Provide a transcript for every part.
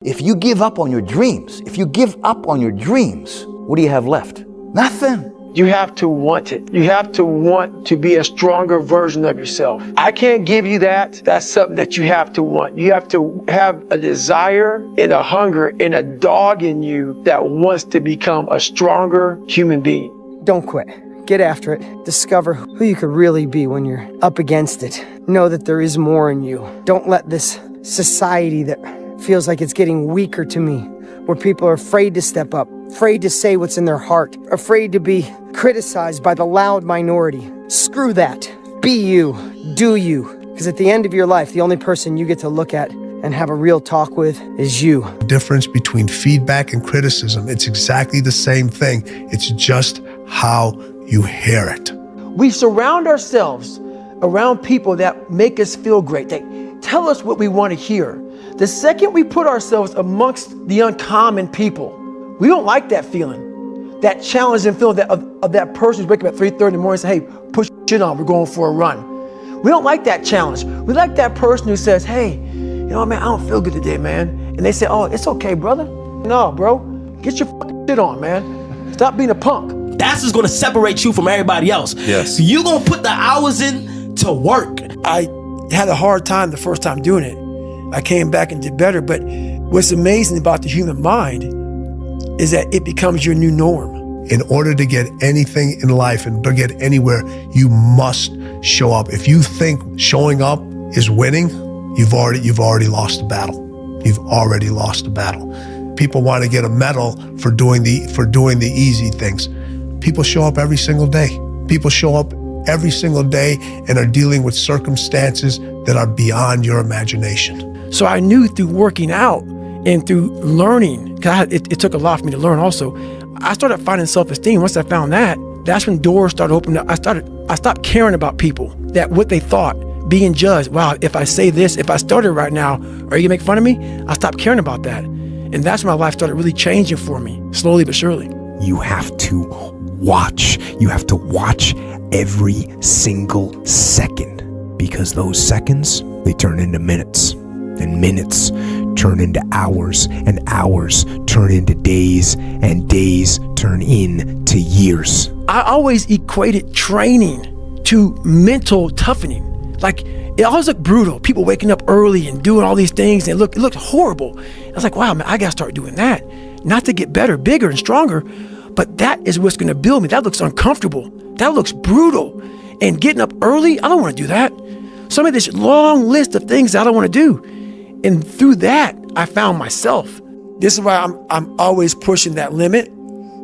If you give up on your dreams, what do you have left? Nothing. You have to want it. You have to want to be a stronger version of yourself. I can't give you that. That's something that you have to want. You have to have a desire and a hunger and a dog in you that wants to become a stronger human being. Don't quit. Get after it. Discover who you could really be when you're up against it. Know that there is more in you. Don't let this society that feels like it's getting weaker to me, where people are afraid to step up, afraid to say what's in their heart, afraid to be criticized by the loud minority. Screw that. Be you. Do you. Because at the end of your life, the only person you get to look at and have a real talk with is you. The difference between feedback and criticism, it's exactly the same thing. It's just how you hear it. We surround ourselves around people that make us feel great. They tell us what we want to hear. The second we put ourselves amongst the uncommon people, we don't like that feeling, that challenging feeling of that person who's waking up at 3:30 in the morning and say, hey, push shit on, we're going for a run. We don't like that challenge. We like that person who says, hey, you know what, man, I don't feel good today, man. And they say, oh, it's okay, brother. No, bro, get your fucking shit on, man. Stop being a punk. That's what's gonna separate you from everybody else. Yes. You're gonna put the hours in to work. I had a hard time the first time doing it. I came back and did better, but what's amazing about the human mind is that it becomes your new norm. In order to get anything in life and to get anywhere, you must show up. If you think showing up is winning, you've already lost the battle. You've already lost the battle. People want to get a medal for doing the easy things. People show up every single day. People show up every single day and are dealing with circumstances that are beyond your imagination. So I knew through working out and through learning, because it took a lot for me to learn also, I started finding self-esteem. Once I found that, that's when doors started opening up. I stopped caring about people, that what they thought, being judged. Wow, if I say this, if I started right now, are you gonna make fun of me? I stopped caring about that. And that's when my life started really changing for me, slowly but surely. You have to watch. You have to watch every single second, because those seconds, they turn into minutes, and minutes turn into hours, and hours turn into days, and days turn into years. I always equated training to mental toughening. Like, it always looked brutal. People waking up early and doing all these things, and it looked horrible. I was like, wow, man, I gotta start doing that. Not to get better, bigger, and stronger, but that is what's gonna build me. That looks uncomfortable. That looks brutal. And getting up early, I don't wanna do that. So I made this long list of things that I don't wanna do. And through that, I found myself. This is why I'm always pushing that limit,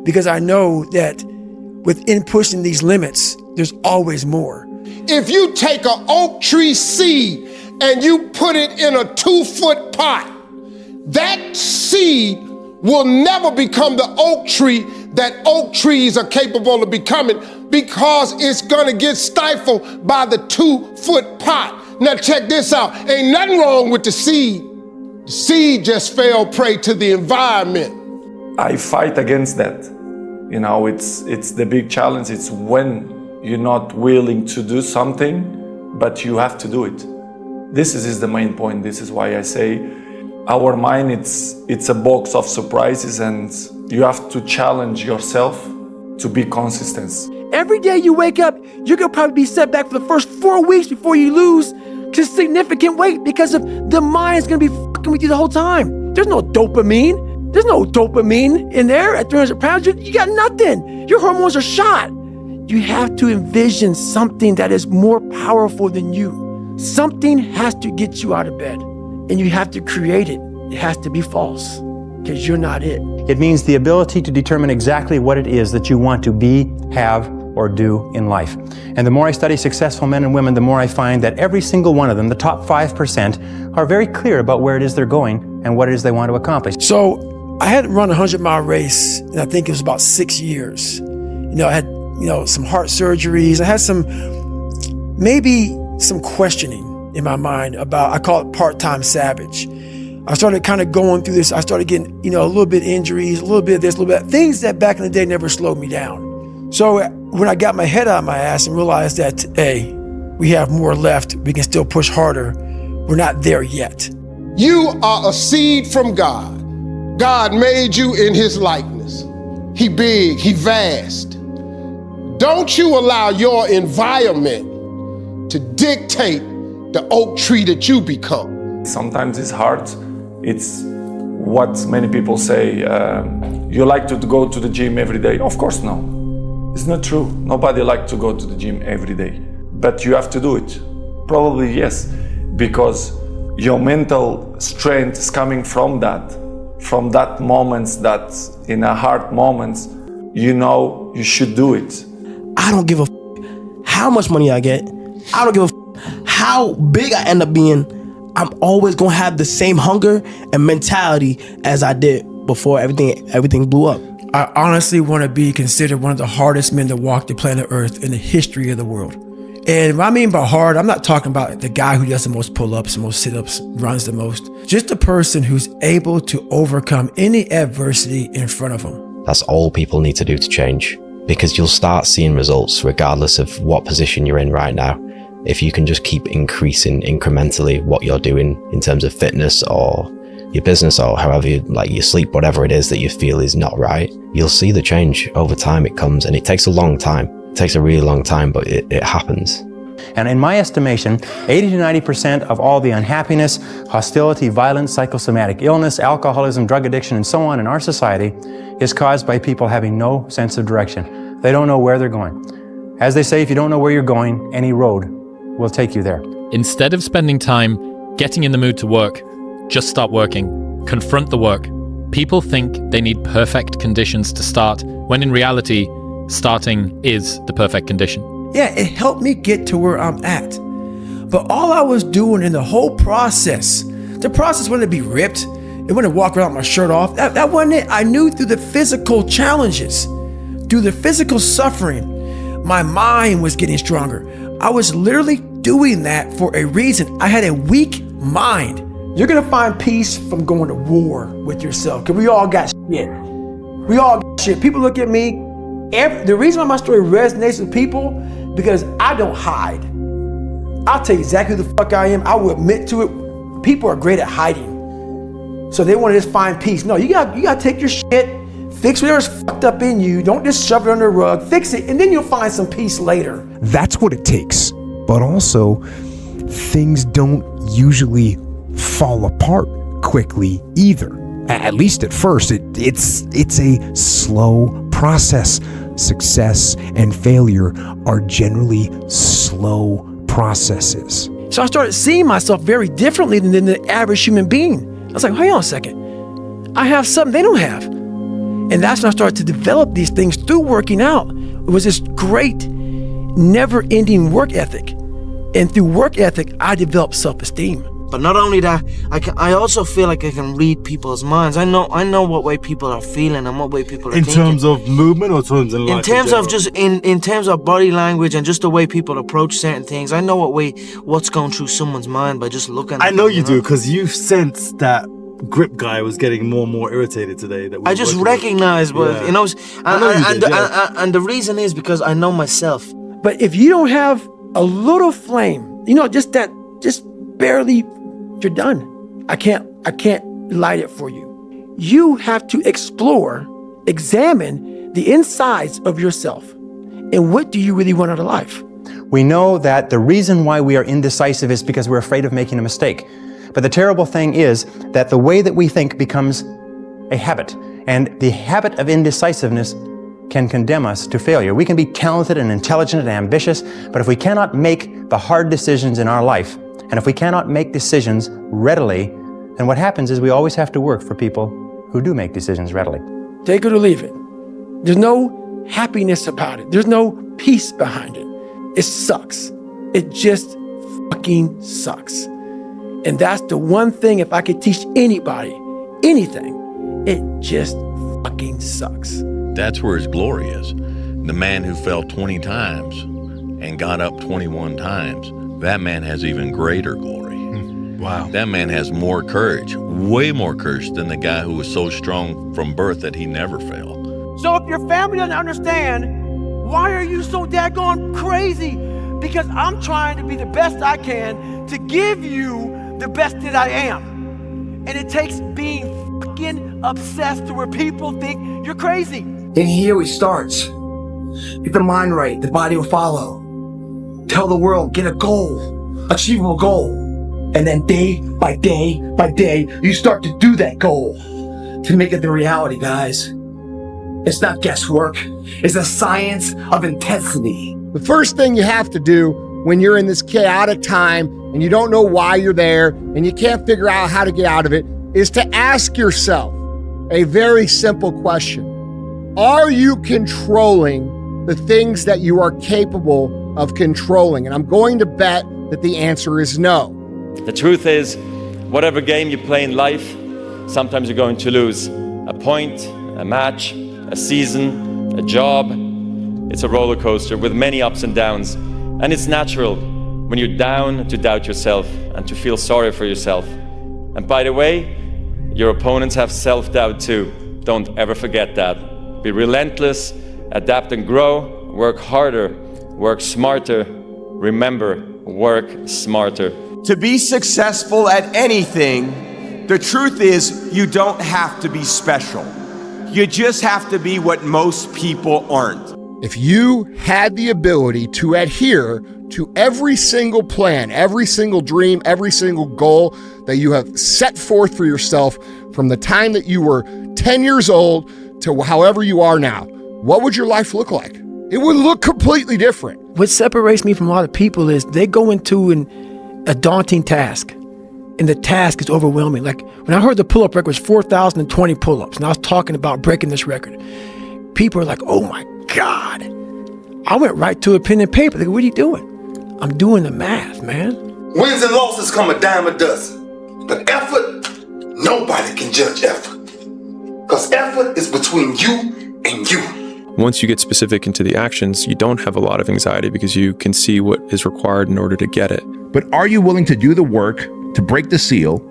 because I know that within pushing these limits, there's always more. If you take an oak tree seed and you put it in a 2-foot pot, that seed will never become the oak tree that oak trees are capable of becoming, because it's gonna get stifled by the 2-foot pot. Now check this out, ain't nothing wrong with the seed. The seed just fell prey to the environment. I fight against that. You know, it's the big challenge. It's when you're not willing to do something, but you have to do it. This is the main point. This is why I say our mind, it's a box of surprises, and you have to challenge yourself to be consistent. Every day you wake up, you're gonna probably be set back for the first 4 weeks before you lose to significant weight, because of the mind's gonna be fucking with you the whole time. There's no dopamine. There's no dopamine in there at 300 pounds. You got nothing. Your hormones are shot. You have to envision something that is more powerful than you. Something has to get you out of bed, and you have to create it. It has to be false, because you're not it. It means the ability to determine exactly what it is that you want to be, have, or do in life. And the more I study successful men and women, the more I find that every single one of them, the top 5%, are very clear about where it is they're going and what it is they want to accomplish. So I had run a 100-mile race, and I think it was about 6 years. I had some heart surgeries. I had maybe some questioning in my mind about, I call it part-time savage. I started kind of going through this. I started getting, a little bit injuries, a little bit of this, a little bit of things that back in the day never slowed me down. So when I got my head out of my ass and realized that, hey, we have more left, we can still push harder, we're not there yet. You are a seed from God. God made you in his likeness. He big, he vast. Don't you allow your environment to dictate the oak tree that you become. Sometimes it's hard. It's what many people say, you like to go to the gym every day. Of course no. It's not true. Nobody likes to go to the gym every day. But you have to do it. Probably yes, because your mental strength is coming from that moments, that in a hard moments, you know you should do it. I don't give a how much money I get. I don't give a how big I end up being. I'm always gonna have the same hunger and mentality as I did before everything blew up. I honestly want to be considered one of the hardest men to walk the planet Earth in the history of the world. And what I mean by hard, I'm not talking about the guy who does the most pull-ups, the most sit-ups, runs the most. Just a person who's able to overcome any adversity in front of him. That's all people need to do to change, because you'll start seeing results regardless of what position you're in right now. If you can just keep increasing incrementally what you're doing in terms of fitness or your business or however you like your sleep, whatever it is that you feel is not right, you'll see the change over time. It comes, and it takes a long time. It takes a really long time, but it happens. And in my estimation, 80 to 90% of all the unhappiness, hostility, violence, psychosomatic illness, alcoholism, drug addiction, and so on in our society is caused by people having no sense of direction. They don't know where they're going. As they say, if you don't know where you're going, any road will take you there. Instead of spending time getting in the mood to work, just start working. Confront the work. People think they need perfect conditions to start, when in reality, starting is the perfect condition. Yeah, it helped me get to where I'm at. But all I was doing in the whole process, the process wasn't to be ripped. It wasn't to walk around with my shirt off. That wasn't it. I knew through the physical challenges, through the physical suffering, my mind was getting stronger. I was literally doing that for a reason. I had a weak mind. You're gonna find peace from going to war with yourself, because we all got shit. We all got shit. People look at me. The reason why my story resonates with people, because I don't hide. I'll tell you exactly who the fuck I am. I will admit to it. People are great at hiding. So they want to just find peace. No, you gotta take your shit, fix whatever's fucked up in you. Don't just shove it under the rug. Fix it, and then you'll find some peace later. That's what it takes. But also, things don't usually fall apart quickly either. At least at first, it's a slow process. Success and failure are generally slow processes. So I started seeing myself very differently than the average human being. I was like, hang on a second. I have something they don't have. And that's when I started to develop these things through working out. It was this great, never-ending work ethic. And through work ethic, I developed self-esteem. But not only that, I also feel like I can read people's minds. I know what way people are feeling and what way people are thinking. In terms of movement or terms in life? In terms of just in terms of body language and just the way people approach certain things. I know what's going through someone's mind by just looking at them. I know you do, because you sensed that grip guy was getting more and more irritated today. That I just recognized, but yeah. you know, and the reason is because I know myself. But if you don't have a little flame, just barely, you're done. I can't light it for you. You have to explore, examine the insides of yourself. And what do you really want out of life? We know that the reason why we are indecisive is because we're afraid of making a mistake. But the terrible thing is that the way that we think becomes a habit. And the habit of indecisiveness can condemn us to failure. We can be talented and intelligent and ambitious, but if we cannot make the hard decisions in our life, and if we cannot make decisions readily, then what happens is we always have to work for people who do make decisions readily. Take it or leave it. There's no happiness about it. There's no peace behind it. It sucks. It just fucking sucks. And that's the one thing, if I could teach anybody anything, it just fucking sucks. That's where his glory is. The man who fell 20 times and got up 21 times, that man has even greater glory. Wow. That man has more courage, way more courage than the guy who was so strong from birth that he never failed. So if your family doesn't understand, why are you so daggone crazy? Because I'm trying to be the best I can to give you the best that I am. And it takes being fucking obsessed to where people think you're crazy. And here it starts. Get the mind right, the body will follow. Tell the world, get a goal, achievable goal. And then day by day by day, you start to do that goal to make it the reality, guys. It's not guesswork. It's a science of intensity. The first thing you have to do when you're in this chaotic time and you don't know why you're there and you can't figure out how to get out of it is to ask yourself a very simple question. Are you controlling the things that you are capable of controlling? And I'm going to bet that the answer is no. The truth is, whatever game you play in life, sometimes you're going to lose. A point, a match, a season, a job. It's a roller coaster with many ups and downs. And it's natural when you're down to doubt yourself and to feel sorry for yourself. And by the way, your opponents have self-doubt too. Don't ever forget that. Be relentless, adapt and grow, work harder, work smarter. Remember, work smarter. To be successful at anything, the truth is you don't have to be special. You just have to be what most people aren't. If you had the ability to adhere to every single plan, every single dream, every single goal that you have set forth for yourself from the time that you were 10 years old to however you are now, what would your life look like? It would look completely different. What separates me from a lot of people is they go into a daunting task, and the task is overwhelming. Like when I heard the pull-up record was 4,020 pull-ups, and I was talking about breaking this record, people are like, oh my God. I went right to a pen and paper. Like, what are you doing? I'm doing the math, man. Wins and losses come a dime a dozen. But effort, nobody can judge effort. Because effort is between you and you. Once you get specific into the actions, you don't have a lot of anxiety because you can see what is required in order to get it. But are you willing to do the work to break the seal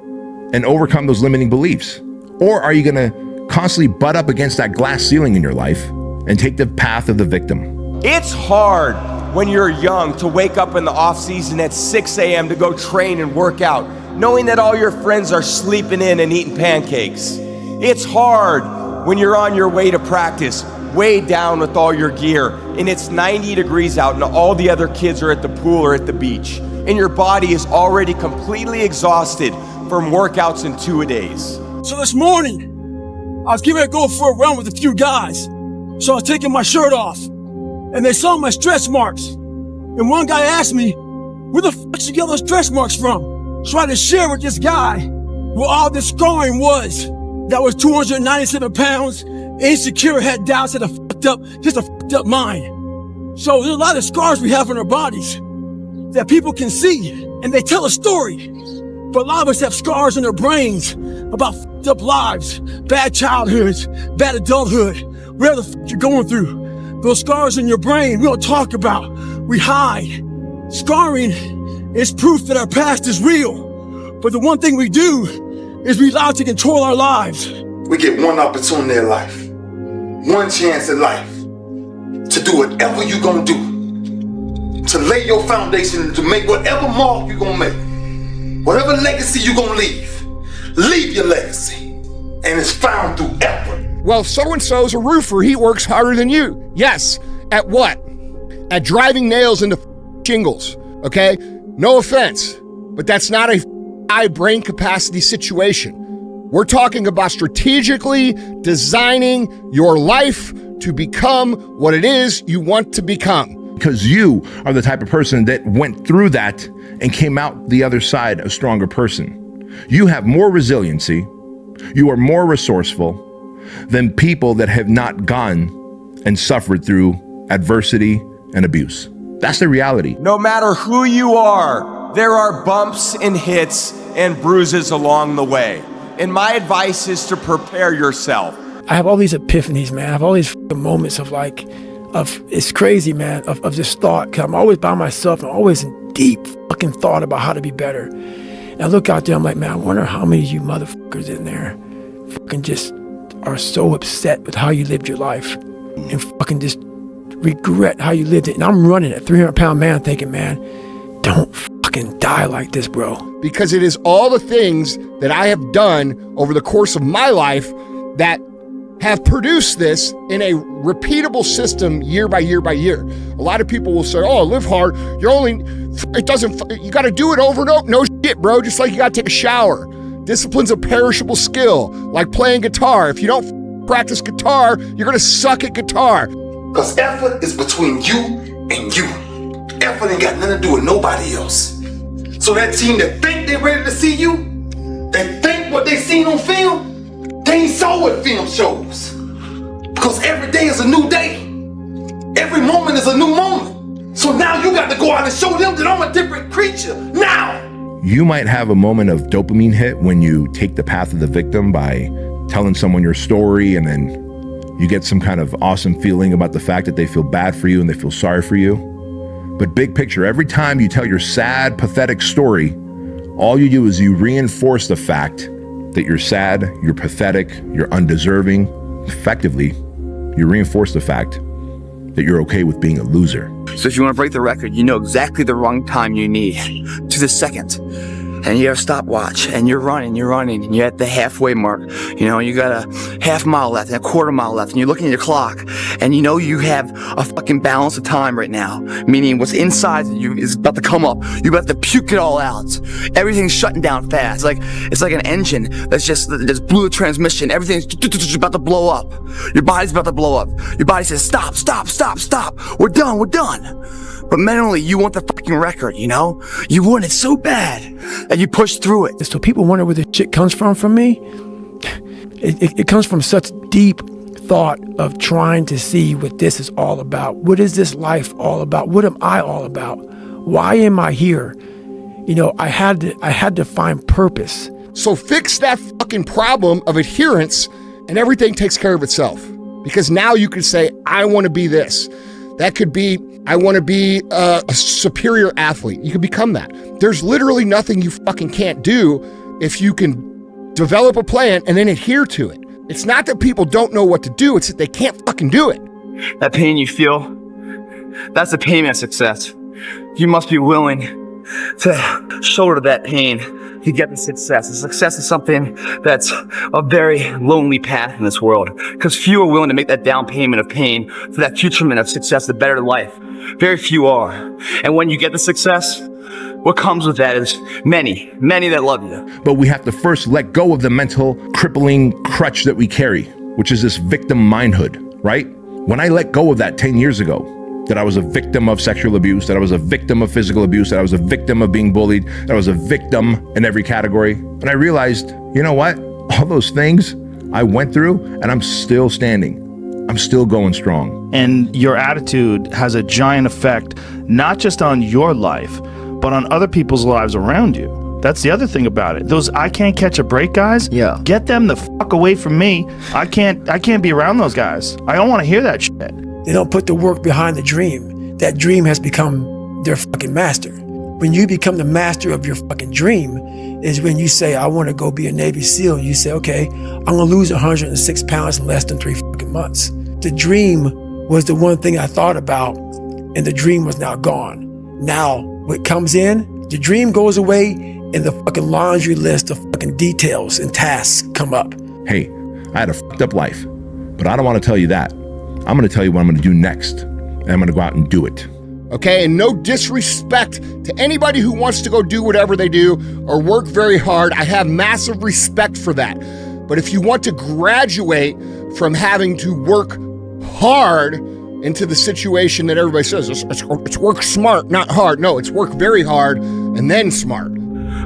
and overcome those limiting beliefs? Or are you going to constantly butt up against that glass ceiling in your life and take the path of the victim? It's hard when you're young to wake up in the off season at 6 a.m. to go train and work out, knowing that all your friends are sleeping in and eating pancakes. It's hard when you're on your way to practice, weighed down with all your gear, and it's 90 degrees out and all the other kids are at the pool or at the beach, and your body is already completely exhausted from workouts in 2-a-days. So this morning, I was getting ready to go for a run with a few guys. So I was taking my shirt off, and they saw my stretch marks. And one guy asked me, where the fuck did you get those stretch marks from? So I had to share with this guy where all this scarring was. That was 297 pounds, insecure, had doubts, had a fucked up mind. So there's a lot of scars we have on our bodies that people can see, and they tell a story. But a lot of us have scars in our brains about fucked up lives, bad childhoods, bad adulthood, whatever the fuck you're going through. Those scars in your brain we don't talk about, we hide. Scarring is proof that our past is real. But the one thing we do is we allow it to control our lives. We get one opportunity in life, one chance in life to do whatever you're gonna do, to lay your foundation, to make whatever mark you're gonna make, whatever legacy you're gonna leave your legacy, and it's found through effort. Well, so-and-so's a roofer, he works harder than you. Yes, at what? At driving nails into shingles, okay? No offense, but that's not a high brain capacity situation. We're talking about strategically designing your life to become what it is you want to become. Because you are the type of person that went through that and came out the other side a stronger person. You have more resiliency, you are more resourceful than people that have not gone and suffered through adversity and abuse. That's the reality. No matter who you are, there are bumps and hits and bruises along the way. And my advice is to prepare yourself. I have all these epiphanies, man. I have all these moments of it's crazy, man, of just thought. Cause I'm always by myself. I'm always in deep fucking thought about how to be better. And I look out there, I'm like, man, I wonder how many of you motherfuckers in there fucking just are so upset with how you lived your life and fucking just regret how you lived it. And I'm running a 300-pound man thinking, man, don't fucking die like this, bro. because it is all the things that I have done over the course of my life that have produced this in a repeatable system year by year by year. A lot of people will say, oh, live hard. You got to do it over and over. No shit, bro. Just like you got to take a shower. Discipline's a perishable skill, like playing guitar. If you don't practice guitar, you're going to suck at guitar. Because effort is between you and you. Effort ain't got nothing to do with nobody else. So that team that think they're ready to see you, they think what they seen on film, they ain't saw what film shows. Because every day is a new day. Every moment is a new moment. So now you got to go out and show them that I'm a different creature. Now! You might have a moment of dopamine hit when you take the path of the victim by telling someone your story, and then you get some kind of awesome feeling about the fact that they feel bad for you and they feel sorry for you. But big picture, every time you tell your sad, pathetic story, all you do is you reinforce the fact that you're sad, you're pathetic, you're undeserving. Effectively, you reinforce the fact that you're okay with being a loser. So if you want to break the record, you know exactly the wrong time you need, to the second. And you have a stopwatch, and you're running, and you're at the halfway mark. You know, you got a half mile left and a quarter mile left, and you're looking at your clock, and you know you have a fucking balance of time right now, meaning what's inside you is about to come up. You're about to puke it all out. Everything's shutting down fast. It's like an engine that's just blew the transmission. Everything's about to blow up. Your body's about to blow up. Your body says, stop. We're done. But mentally, you want the fucking record, you know? You want it so bad, and you push through it. So people wonder where this shit comes from me. It comes from such deep thought of trying to see what this is all about. What is this life all about? What am I all about? Why am I here? You know, I had to find purpose. So fix that fucking problem of adherence, and everything takes care of itself. Because now you can say, I want to be this. That could be, I want to be a superior athlete. You can become that. There's literally nothing you fucking can't do if you can develop a plan and then adhere to it. It's not that people don't know what to do, it's that they can't fucking do it. That pain you feel, that's the pain of success. You must be willing to shoulder that pain to get the success. The success is something that's a very lonely path in this world, because few are willing to make that down payment of pain for that futurement of success, the better life. Very few are. And when you get the success, what comes with that is many that love you. But we have to first let go of the mental crippling crutch that we carry, which is this victim mindhood, right? When I let go of that 10 years ago, that I was a victim of sexual abuse, that I was a victim of physical abuse, that I was a victim of being bullied, that I was a victim in every category. And I realized, you know what? All those things I went through, and I'm still standing. I'm still going strong. And your attitude has a giant effect, not just on your life, but on other people's lives around you. That's the other thing about it. Those I can't catch a break guys, get them the fuck away from me. I can't be around those guys. I don't want to hear that shit. They don't put the work behind the dream. That dream has become their fucking master. When you become the master of your fucking dream is when you say, I want to go be a Navy SEAL. You say, okay, I'm going to lose 106 pounds in less than 3 fucking months. The dream was the one thing I thought about, and the dream was now gone. Now, what comes in, the dream goes away, and the fucking laundry list of fucking details and tasks come up. Hey, I had a fucked up life, but I don't want to tell you that. I'm going to tell you what I'm going to do next, and I'm going to go out and do it. Okay, and no disrespect to anybody who wants to go do whatever they do or work very hard. I have massive respect for that. But if you want to graduate from having to work hard into the situation that everybody says, it's work smart, not hard. No, it's work very hard and then smart.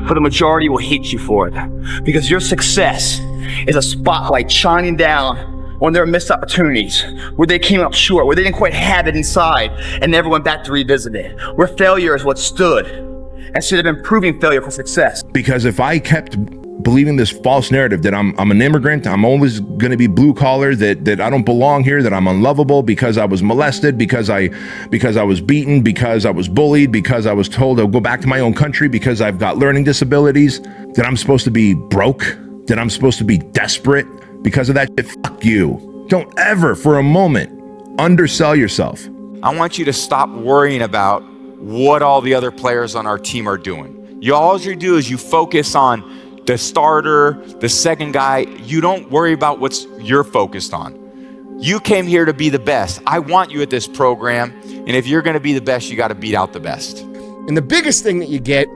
But the majority will hate you for it, because your success is a spotlight shining down on their missed opportunities, where they came up short, where they didn't quite have it inside and never went back to revisit it, where failure is what stood instead of improving failure for success. Because if I kept believing this false narrative that I'm an immigrant, I'm always going to be blue collar, that I don't belong here, that I'm unlovable because I was molested, because I was beaten, because I was bullied, because I was told to go back to my own country, because I've got learning disabilities, that I'm supposed to be broke, that I'm supposed to be desperate because of that shit. Fuck you. Don't ever for a moment undersell yourself. I want you to stop worrying about what all the other players on our team are doing. All you do is you focus on the starter, the second guy. You don't worry about what you're focused on. You came here to be the best. I want you at this program. And if you're going to be the best, you got to beat out the best. And the biggest thing that you get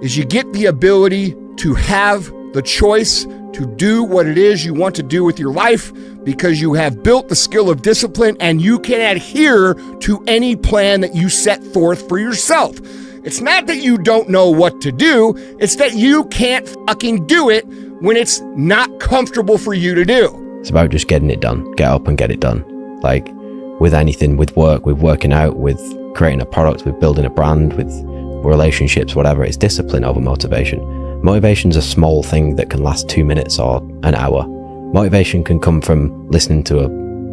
is you get the ability to have the choice to do what it is you want to do with your life, because you have built the skill of discipline and you can adhere to any plan that you set forth for yourself. It's not that you don't know what to do, it's that you can't fucking do it when it's not comfortable for you to do. It's about just getting it done. Get up and get it done. Like with anything, with work, with working out, with creating a product, with building a brand, with relationships, whatever. It's discipline over motivation. Motivation's a small thing that can last 2 minutes or an hour. Motivation can come from listening to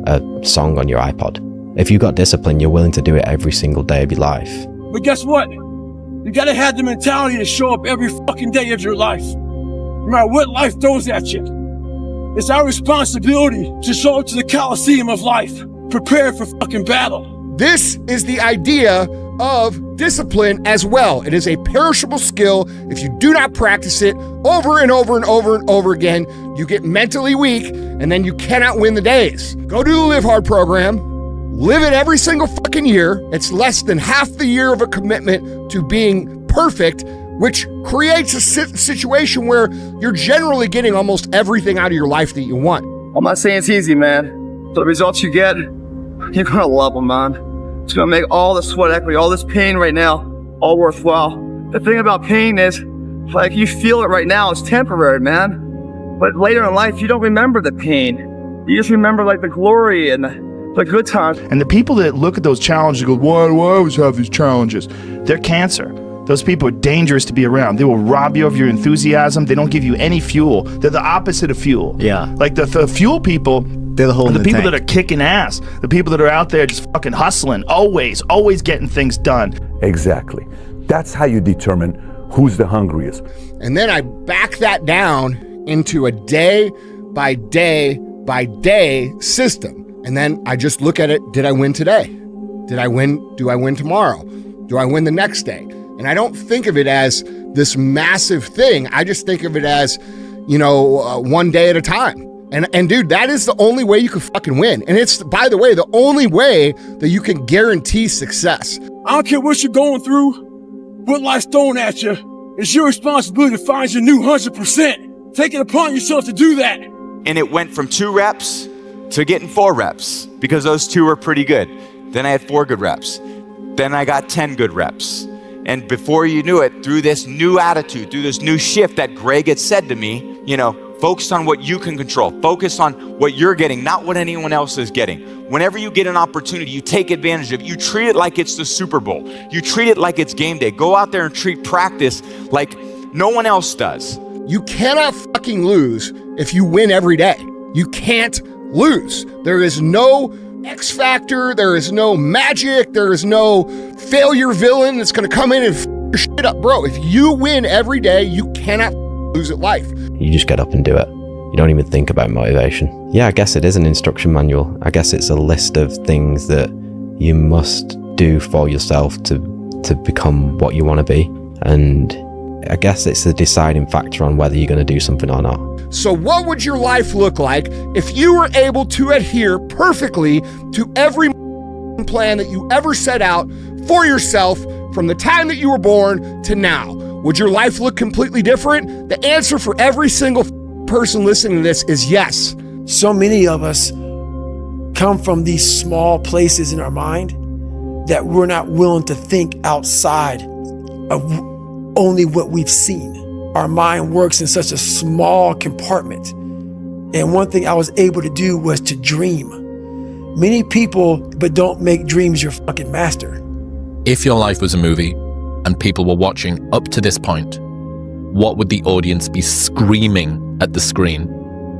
a song on your iPod. If you've got discipline, you're willing to do it every single day of your life. But guess what? You gotta have the mentality to show up every fucking day of your life. No matter what life throws at you. It's our responsibility to show up to the Coliseum of life, prepared for fucking battle. This is the idea of discipline as well. It is a perishable skill. If you do not practice it over and over and over and over again, you get mentally weak and then you cannot win the days. Go do the Live Hard program. Live it every single fucking year. It's less than half the year of a commitment to being perfect, which creates a situation where you're generally getting almost everything out of your life that you want. I'm not saying it's easy, man. But the results you get, you're gonna love them, man. It's gonna make all the sweat equity, all this pain right now, all worthwhile. The thing about pain is, like, you feel it right now, it's temporary, man. But later in life, you don't remember the pain. You just remember, like, the glory and the good times. And the people that look at those challenges and go, why do I always have these challenges? They're cancer. Those people are dangerous to be around. They will rob you of your enthusiasm. They don't give you any fuel. They're the opposite of fuel. Yeah. Like the fuel people, they're the hole in the people tank. that are kicking ass. The people that are out there just fucking hustling, always getting things done. Exactly. That's how you determine who's the hungriest. And then I back that down into a day by day by day system. And then I just look at it. Did I win today? Did I win? Do I win tomorrow? Do I win the next day? And I don't think of it as this massive thing. I just think of it as, one day at a time. And dude, that is the only way you can fucking win. And it's, by the way, the only way that you can guarantee success. I don't care what you're going through, what life's throwing at you. It's your responsibility to find your new 100%. Take it upon yourself to do that. And it went from 2 reps to getting 4 reps because those 2 were pretty good. Then I had 4 good reps. Then I got 10 good reps. And before you knew it, through this new attitude, through this new shift that Greg had said to me, focus on what you can control. Focus on what you're getting, not what anyone else is getting. Whenever you get an opportunity, you take advantage of it. You treat it like it's the Super Bowl. You treat it like it's game day. Go out there and treat practice like no one else does. You cannot fucking lose if you win every day. You can't lose. There is no X factor, there is no magic, there is no failure villain that's gonna come in and f your shit up. Bro, if you win every day, you cannot lose at life. You just get up and do it. You don't even think about motivation. Yeah, I guess it is an instruction manual. I guess it's a list of things that you must do for yourself to become what you want to be. And I guess it's the deciding factor on whether you're going to do something or not. So what would your life look like if you were able to adhere perfectly to every plan that you ever set out for yourself from the time that you were born to now? Would your life look completely different? The answer for every single person listening to this is yes. So many of us come from these small places in our mind that we're not willing to think outside of only what we've seen. Our mind works in such a small compartment. And one thing I was able to do was to dream. Many people, but don't make dreams your fucking master. If your life was a movie and people were watching up to this point, what would the audience be screaming at the screen,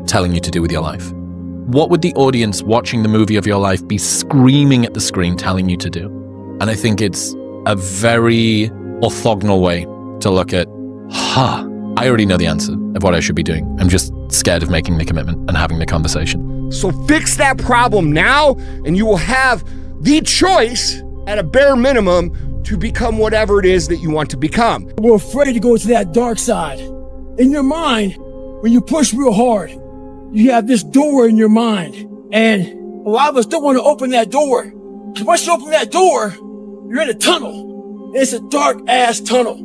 telling you to do with your life? What would the audience watching the movie of your life be screaming at the screen, telling you to do? And I think it's a very orthogonal way to look at, I already know the answer of what I should be doing. I'm just scared of making the commitment and having the conversation. So fix that problem now, and you will have the choice, at a bare minimum, to become whatever it is that you want to become. We're afraid to go to that dark side. In your mind, when you push real hard, you have this door in your mind. And a lot of us don't want to open that door. Because once you open that door, you're in a tunnel. It's a dark ass tunnel.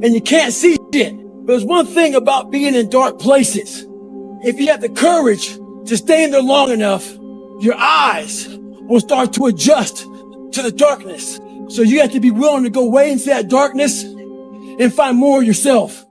And you can't see shit. But there's one thing about being in dark places. If you have the courage to stay in there long enough, your eyes will start to adjust to the darkness. So you have to be willing to go way into that darkness and find more of yourself.